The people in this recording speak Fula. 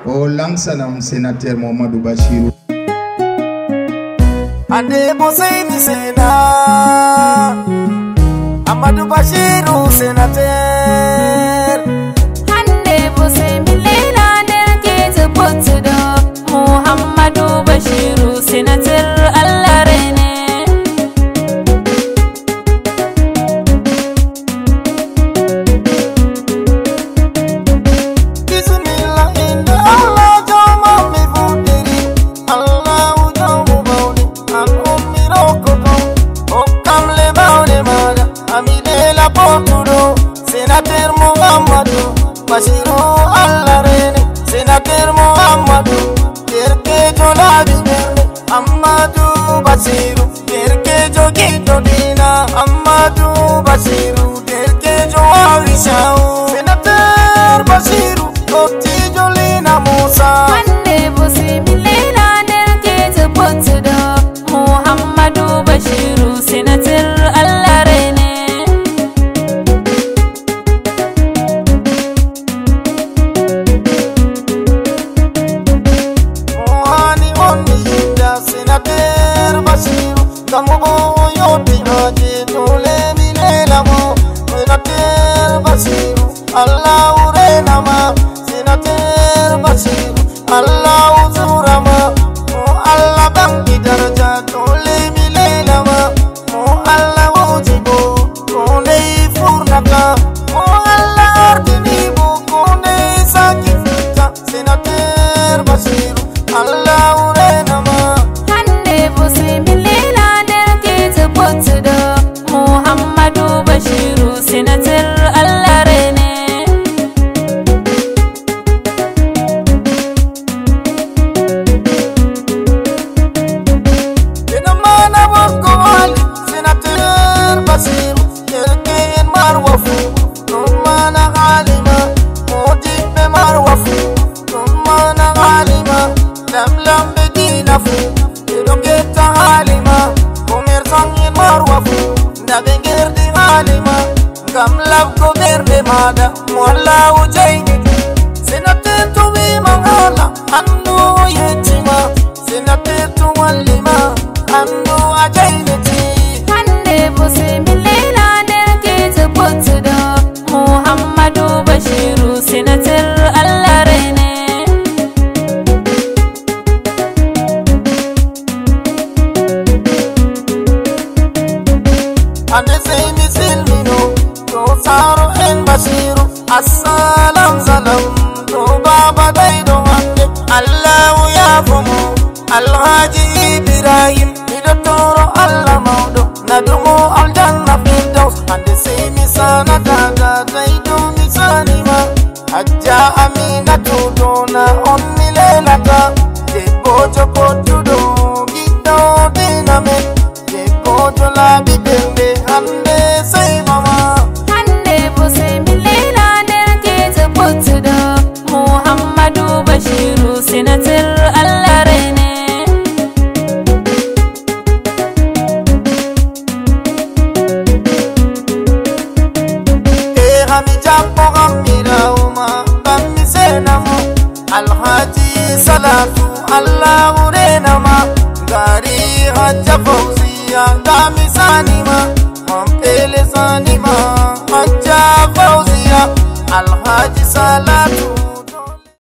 o langsanam sénateur Mohamadou Bachirou. Ande Bousseini Sena Amadou Bachirou sénateur. Ande Bousseini Lela Delke Potudo Mohamadou Bachirou sénateur Allah Rene. Sénateur Mohamadou Bachirou Allah Rene. Sénateur Mohamadou Derkejo Labi Berne. Amadou Bachirou Derkejo Gito Dina. Amadou Bachirou Derkejo Awishao. Sénateur Bachirou Kotijo Lina Musa. Ande Bousseini Lela Delke Potudo Mohamadou Bachirou sénateur Allah Rene. Sénateur Bachirou Kamobo Yoti Haji Tole Milelamo. Sénateur Bachirou Allah Urenama. Sénateur Bachirou Allah Uzurama. Mo Allah Bangi Daraja Tole Milelama. Mo Allah Ujibo Kone Furnaka. Mo Allah Ardinibo Kone Sakifita. Sénateur Bachirou Allah Urenama. Mohamadou Bachirou sénateur Allah Rene. Mana Boko Ali sénateur Bachirou Derken Marwafu. Mana Halima Modibe Marwafu. Mana Halima Lam Bedinafu. Dongeta Halima Commerçant Marwafu. Nabengerdi Halima Gamlab Goberde Mada Mwala Ujaini. Sénateur Toumi Mangala Ando Yetima. Sénateur Tumalima Ando Ajainiti. Ande Bousseini Lela Delke Potudo Mohamadou Bachirou sénateur Allah Rene. Ande Seyni Silmino To Saro En Bachirou Assalam Salam To Baba Daido Hande Allahu Yafumo Alhaji Ibrahim Mido Toro Allah Maudo Nadumo Aljanna Firdaus. Ande Seyni Sana Daga Daido Misanima. Hajja Amina Tudona On Milelata. Debojo Potudo Gito Dinamen. Debojo Labi Berne. Ande Sey Mama. Ande Bousseini Lela Delke Potudo Mohamadou Bachirou sénateur Allah Rene. Hamijapo Hamira Uma Bami Senamo. Alhaji Salatu Allah Urenama. Gari Hajja Fauziya Gami Sanima. Mampele Sanima Hajja Fauziya. Alhaji Salatu